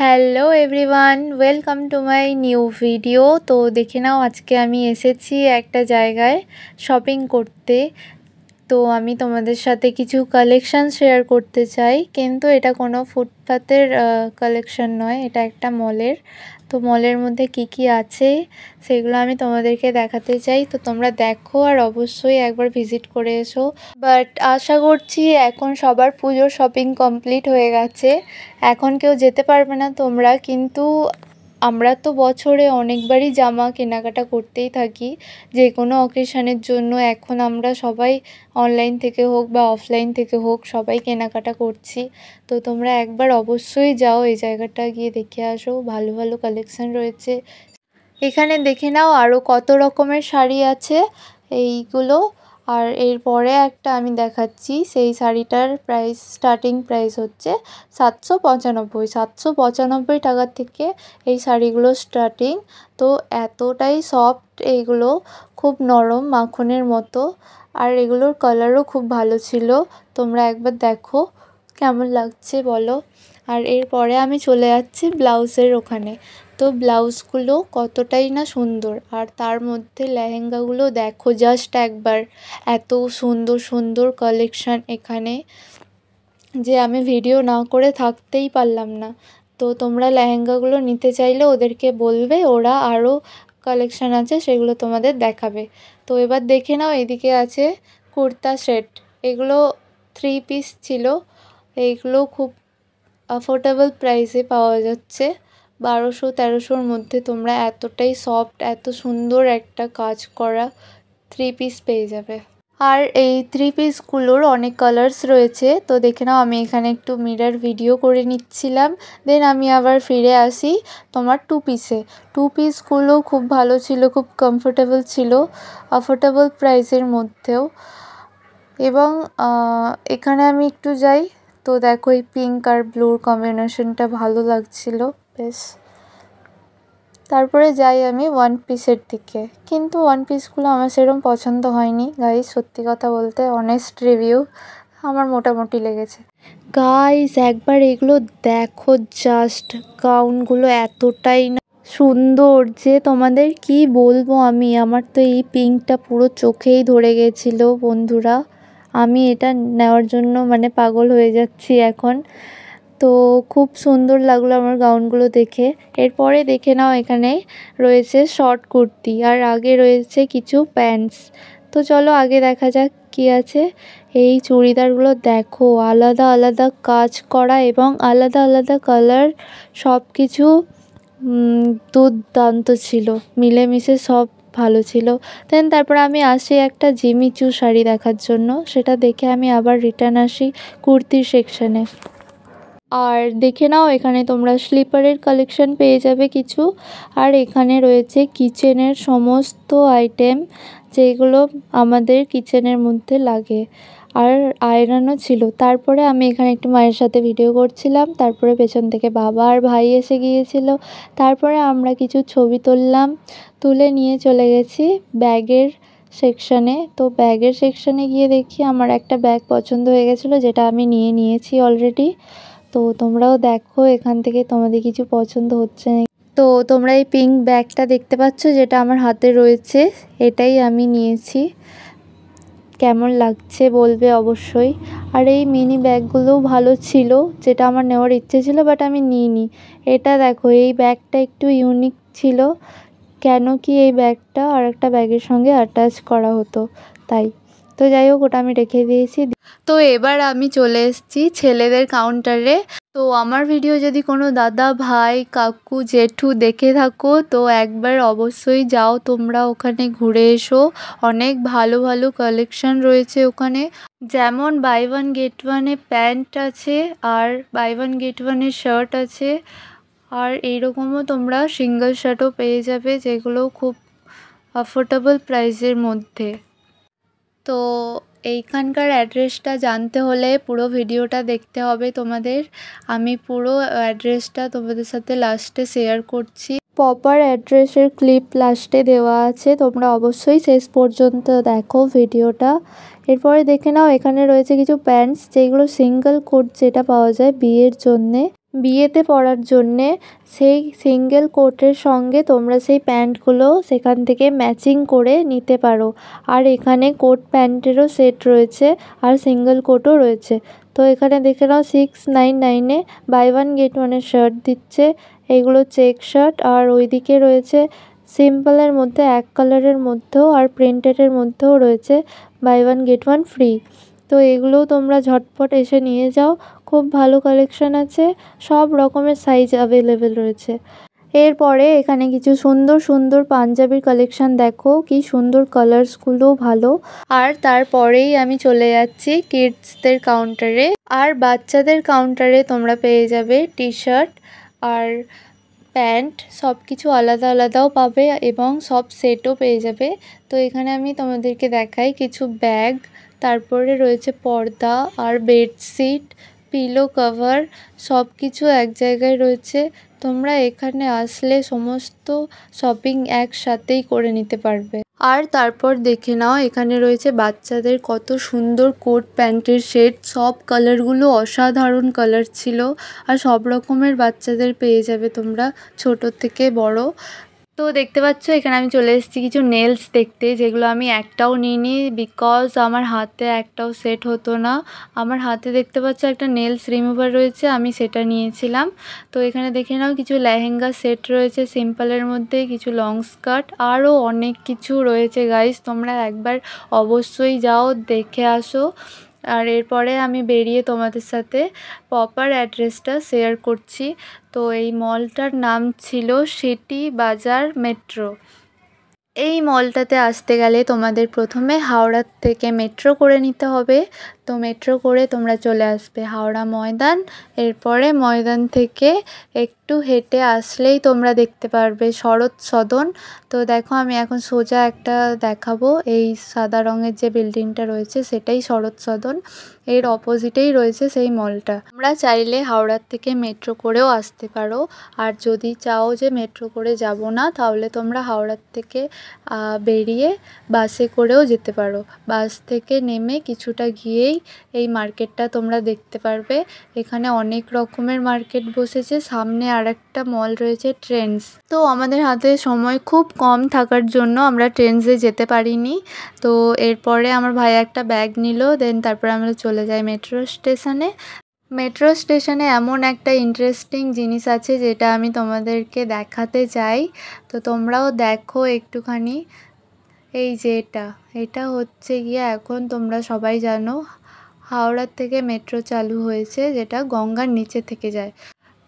Hello everyone, welcome to my new video. তো দেখে নাও, আজকে আমি এসেছি একটা জায়গায় শপিং করতে। তো আমি তোমাদের সাথে কিছু কালেকশান শেয়ার করতে চাই, কিন্তু এটা কোনো ফুটপাতের কালেকশান নয়, এটা একটা মলের। তো মলের মধ্যে কি আছে সেগুলো আমি তোমাদেরকে দেখাতে চাই। তো তোমরা দেখো আর অবশ্যই একবার ভিজিট করে এসো। বাট আশা করছি এখন সবার পুজোর শপিং কমপ্লিট হয়ে গেছে, এখন কেউ যেতে পারবে না তোমরা। কিন্তু আমরা তো বছরে অনেকবারই জামা কেনাকাটা করতেই থাকি যে কোনো অকেশানের জন্য। এখন আমরা সবাই অনলাইন থেকে হোক বা অফলাইন থেকে হোক সবাই কেনাকাটা করছি। তো তোমরা একবার অবশ্যই যাও, এই জায়গাটা গিয়ে দেখে আসো, ভালো ভালো কালেকশান রয়েছে এখানে। দেখে নাও আরও কত রকমের শাড়ি আছে এইগুলো। আর এরপরে একটা আমি দেখাচ্ছি, সেই শাড়িটার স্টার্টিং প্রাইস হচ্ছে 795 টাকা থেকে এই শাড়িগুলো স্টার্টিং। তো এতটাই সফট এইগুলো, খুব নরম মাখনের মতো। আর এগুলোর কালারও খুব ভালো ছিল, তোমরা একবার দেখো কেমন লাগছে বলো। আর এরপরে আমি চলে যাচ্ছি ব্লাউজের ওখানে। তো ব্লাউজগুলো কতটাই না সুন্দর, আর তার মধ্যে লেহেঙ্গাগুলো দেখো জাস্ট একবার, এত সুন্দর সুন্দর কালেকশান এখানে যে আমি ভিডিও না করে থাকতেই পারলাম না। তো তোমরা লেহেঙ্গাগুলো নিতে চাইলে ওদেরকে বলবে, ওরা আরও কালেকশান আছে সেগুলো তোমাদের দেখাবে। তো এবার দেখে নাও, এদিকে আছে কুর্তা সেট, এগুলো 3 পিস ছিল। এইগুলো খুব অ্যাফোর্ডেবল প্রাইসে পাওয়া যাচ্ছে, 1200-1300-র মধ্যে তোমরা এতটাই সফট, এত সুন্দর একটা কাজ করা 3 পিস পেয়ে যাবে। আর এই 3 পিসগুলোর অনেক কালার্স রয়েছে। তো দেখে নাও, আমি এখানে একটু মিরর ভিডিও করে নিচ্ছিলাম, দেন আমি আবার ফিরে আসি তোমার 2 পিসে। 2 পিসগুলো খুব ভালো ছিল, খুব কমফোর্টেবল ছিল, অ্যাফোর্ডেবল প্রাইসের মধ্যেও। এবং এখানে আমি একটু যাই, তো দেখো এই পিঙ্ক আর ব্লুর কম্বিনেশনটা ভালো লাগছিল বেশ। তারপরে যাই আমি 1 পিসের দিকে, কিন্তু 1 পিসগুলো আমার সেরকম পছন্দ হয়নি গাইস, সত্যি কথা বলতে, অনেস্ট রিভিউ, আমার মোটামুটি লেগেছে। গাইস একবার এগুলো দেখো, জাস্ট গাউনগুলো এতটাই না সুন্দর যে তোমাদের কি বলবো আমি। আমার তো এই পিঙ্কটা পুরো চোখেই ধরে গেছিলো বন্ধুরা, আমি এটা নেওয়ার জন্য মানে পাগল হয়ে যাচ্ছি এখন। তো খুব সুন্দর লাগলো আমার গাউনগুলো দেখে। এরপরে দেখে নাও, এখানে রয়েছে শর্ট কুর্তি, আর আগে রয়েছে কিছু প্যান্টস। তো চলো আগে দেখা যাক কি আছে। এই চুড়িদারগুলো দেখো, আলাদা আলাদা কাজ করা এবং আলাদা আলাদা কালার, সব কিছু দুর্দান্ত ছিল, মিলেমিশে সব ভালো ছিল। দেন তারপর আমি আসি একটা জিমিচু শাড়ি দেখার জন্য, সেটা দেখে আমি আবার রিটার্ন আসি কুর্তির সেকশানে। আর দেখে নাও, এখানে তোমরা স্লিপারের কালেকশন পেয়ে যাবে কিছু। আর এখানে রয়েছে কিচেনের সমস্ত আইটেম, যেগুলো আমাদের কিচেনের মধ্যে লাগে। আর আয়রনও ছিল। তারপরে আমি এখানে একটু মায়ের সাথে ভিডিও করছিলাম, তারপরে পেছন থেকে বাবা আর ভাই এসে গিয়েছিল। তারপরে আমরা কিছু ছবি তুললাম, তুলে নিয়ে চলে গেছি ব্যাগের সেকশানে। তো ব্যাগের সেকশানে গিয়ে দেখি আমার একটা ব্যাগ পছন্দ হয়ে গেছিলো, যেটা আমি নিয়েছি অলরেডি। তো তোমরাও দেখো এখান থেকে তোমাদের কিছু পছন্দ হচ্ছে না। তো তোমরা এই পিঙ্ক ব্যাগটা দেখতে পাচ্ছ, যেটা আমার হাতে রয়েছে, এটাই আমি নিয়েছি। কেমন লাগছে বলবে অবশ্যই। আর এই মিনি ব্যাগগুলোও ভালো ছিল, যেটা আমার নেওয়ার ইচ্ছে ছিল বাট আমি নিইনি। এটা দেখো, এই ব্যাগটা একটু ইউনিক ছিল, কেন কি এই ব্যাগটা আর একটা ব্যাগের সঙ্গে অ্যাটাচ করা হতো তাই। তো যাই হোক, ওটা আমি রেখে দিয়েছি। তো এবার আমি চলে এসেছি ছেলেদের কাউন্টারে। তো আমার ভিডিও যদি কোনো দাদা ভাই কাকু জেঠু দেখে থাকো, তো একবার অবশ্যই যাও তোমরা ওখানে, ঘুরে এসো। অনেক ভালো ভালো কালেকশন রয়েছে ওখানে, যেমন বাই ওয়ান গেট ওয়ানে প্যান্ট আছে, আর বাই ওয়ান গেট ওয়ানের শার্ট আছে। আর এইরকমও তোমরা সিঙ্গেল শার্টও পেয়ে যাবে, যেগুলো খুব অ্যাফোর্ডেবল প্রাইসের মধ্যে। তো এইখানকার অ্যাড্রেসটা জানতে হলে পুরো ভিডিওটা দেখতে হবে তোমাদের। আমি পুরো অ্যাড্রেসটা তোমাদের সাথে লাস্টে শেয়ার করছি, প্রপার অ্যাড্রেসের ক্লিপ লাস্টে দেওয়া আছে, তোমরা অবশ্যই শেষ পর্যন্ত দেখো ভিডিওটা। এরপরে দেখে নাও, এখানে রয়েছে কিছু প্যান্টস, যেগুলো সিঙ্গেল কোট যেটা পাওয়া যায় বিয়ের জন্যে, বিয়েতে পরার জন্যে সেই সিঙ্গেল কোটের সঙ্গে তোমরা সেই প্যান্টগুলো সেখান থেকে ম্যাচিং করে নিতে পারো। আর এখানে কোট প্যান্টেরও সেট রয়েছে আর সিঙ্গেল কোটও রয়েছে। তো এখানে দেখে নাও 699-এ বাই ওয়ান গেট ওয়ানের শার্ট দিচ্ছে। এগুলো চেক শার্ট, আর ওইদিকে রয়েছে সিম্পলের মধ্যে এক কালারের মধ্যেও আর প্রিন্টেডের মধ্যেও রয়েছে buy one get one free. তো এগুলোও তোমরা ঝটপট এসে নিয়ে যাও, খুব ভালো কালেকশন আছে, সব রকমের সাইজ অ্যাভেলেবেল রয়েছে। এরপরে এখানে কিছু সুন্দর সুন্দর পাঞ্জাবির কালেকশন দেখো, কি সুন্দর কালার্সগুলো ভালো। আর তারপরেই আমি চলে যাচ্ছি কিডসদের কাউন্টারে। আর বাচ্চাদের কাউন্টারে তোমরা পেয়ে যাবে টি শার্ট আর প্যান্ট, সব কিছু আলাদা আলাদাও পাবে এবং সব সেটও পেয়ে যাবে। তো এখানে আমি তোমাদেরকে দেখাই কিছু ব্যাগ, তারপরে রয়েছে পর্দা আর বেডশিট, পিলো কভার, সব কিছু এক জায়গায় রয়েছে। তোমরা এখানে আসলে সমস্ত শপিং একসাথেই করে নিতে পারবে। আর তারপর দেখে নাও এখানে রয়েছে বাচ্চাদের কত সুন্দর কোট প্যান্টের সেট, সব কালারগুলো অসাধারণ কালার ছিল। আর সব রকমের বাচ্চাদের পেয়ে যাবে তোমরা, ছোট থেকে বড়। তো দেখতে পাচ্ছ এখানে আমি চলে এসেছি কিছু নেলস দেখতে, যেগুলো আমি একটাও নিইনি বিকজ আমার হাতে একটাও সেট হতো না। আমার হাতে দেখতে পাচ্ছ একটা নেলস রিমুভার রয়েছে, আমি সেটা নিয়েছিলাম। তো এখানে দেখে নাও কিছু লেহেঙ্গা সেট রয়েছে সিম্পলের মধ্যে, কিছু লং স্কার্ট, আরও অনেক কিছু রয়েছে গাইস, তোমরা একবার অবশ্যই যাও দেখে আসো। আর এরপরে আমি বেরিয়ে তোমাদের সাথে প্রপার অ্যাড্রেসটা শেয়ার করছি। তো এই মলটার নাম ছিল সিটি বাজার মেট্রো। এই মলটাতে আসতে গেলে তোমাদের প্রথমে হাওড়ার থেকে মেট্রো করে নিতে হবে। তো মেট্রো করে তোমরা চলে আসবে হাওড়া ময়দান। এরপরে ময়দান থেকে একটু হেঁটে আসলেই তোমরা দেখতে পারবে শরৎ সদন। তো দেখো আমি এখন সোজা একটা দেখাবো, এই সাদা রঙের যে বিল্ডিংটা রয়েছে সেটাই শরৎ সদন, এর অপোজিটেই রয়েছে সেই মলটা। তোমরা চাইলে হাওড়ার থেকে মেট্রো করেও আসতে পারো, আর যদি চাও যে মেট্রো করে যাব না তাহলে তোমরা হাওড়ার থেকে বেরিয়ে বাসে করেও যেতে পারো। বাস থেকে নেমে কিছুটা গিয়েই এই মার্কেটটা তোমরা দেখতে পারবে। এখানে অনেক রকমের মার্কেট বসেছে, সামনে আর একটা মল রয়েছে ট্রেন্ডস। তো আমাদের হাতে সময় খুব কম থাকার জন্য আমরা ট্রেন্ডসে যেতে পারিনি। তো এরপরে আমার ভাই একটা ব্যাগ নিল, দেন তারপরে আমরা চলে যাই মেট্রো স্টেশনে। মেট্রো স্টেশনে এমন একটা ইন্টারেস্টিং জিনিস আছে যেটা আমি তোমাদেরকে দেখাতে চাই, তো তোমরাও দেখো একটুখানি। এই যে এটা হচ্ছে গিয়ে, এখন তোমরা সবাই জানো হাওড়ার থেকে মেট্রো চালু হয়েছে যেটা গঙ্গার নিচে থেকে যায়।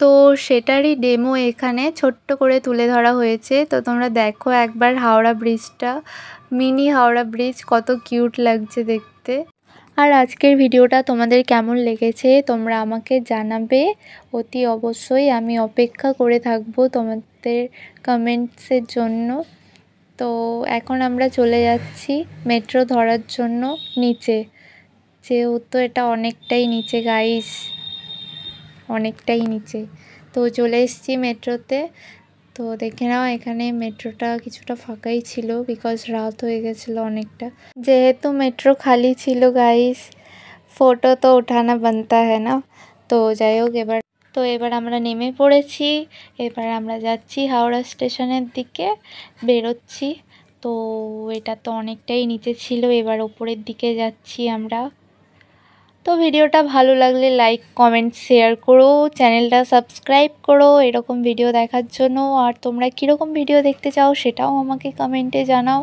তো সেটারই ডেমো এখানে ছোট্ট করে তুলে ধরা হয়েছে। তো তোমরা দেখো একবার হাওড়া ব্রিজটা, মিনি হাওড়া ব্রিজ, কত কিউট লাগছে দেখতে। আর আজকের ভিডিওটা তোমাদের কেমন লেগেছে তোমরা আমাকে জানাবে অতি অবশ্যই, আমি অপেক্ষা করে থাকবো তোমাদের কমেন্টসের জন্য। তো এখন আমরা চলে যাচ্ছি মেট্রো ধরার জন্য নিচে, যেহেতু এটা অনেকটাই নিচে গাইস, অনেকটাই নিচে। তো চলে এসেছি মেট্রোতে। তো দেখে নাও এখানে মেট্রোটা কিছুটা ফাঁকাই ছিল বিকজ রাত হয়ে গেছিলো অনেকটা। যেহেতু মেট্রো খালি ছিল গাইস, ফটো তো উঠানা বানতা হ্যায় না। তো যাই হোক, এবার আমরা নেমে পড়েছি। এবার আমরা যাচ্ছি হাওড়া স্টেশনের দিকে, বেরোচ্ছি। তো এটা তো অনেকটাই নিচে ছিল, এবার ওপরের দিকে যাচ্ছি আমরা। তো ভিডিওটা ভালো লাগলে লাইক কমেন্ট শেয়ার করো, চ্যানেলটা সাবস্ক্রাইব করো এরকম ভিডিও দেখার জন্য। আর তোমরা কীরকম ভিডিও দেখতে চাও সেটাও আমাকে কমেন্টে জানাও।